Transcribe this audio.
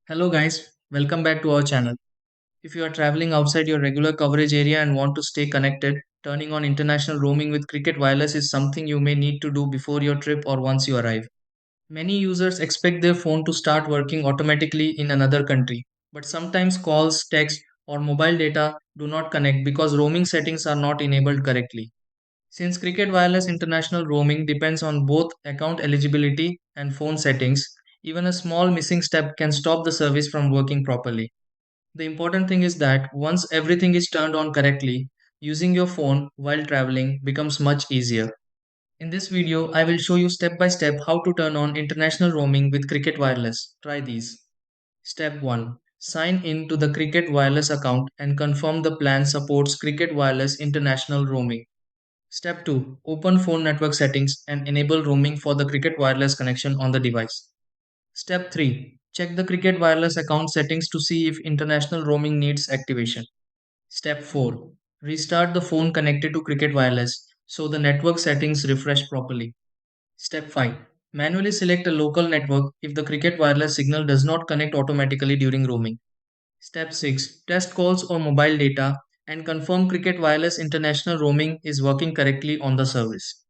Hello guys, welcome back to our channel. If you are traveling outside your regular coverage area and want to stay connected, turning on international roaming with Cricket Wireless is something you may need to do before your trip or once you arrive. Many users expect their phone to start working automatically in another country, but sometimes calls, text, or mobile data do not connect because roaming settings are not enabled correctly. Since Cricket Wireless international roaming depends on both account eligibility and phone settings, even a small missing step can stop the service from working properly. The important thing is that once everything is turned on correctly, using your phone while traveling becomes much easier. In this video, I will show you step by step how to turn on international roaming with Cricket Wireless. Try these. Step 1. Sign in to the Cricket Wireless account and confirm the plan supports Cricket Wireless international roaming. Step 2. Open phone network settings and enable roaming for the Cricket Wireless connection on the device. Step 3. Check the Cricket Wireless account settings to see if international roaming needs activation. Step 4. Restart the phone connected to Cricket Wireless so the network settings refresh properly. Step 5. Manually select a local network if the Cricket Wireless signal does not connect automatically during roaming. Step 6. Test calls or mobile data and confirm Cricket Wireless international roaming is working correctly on the service.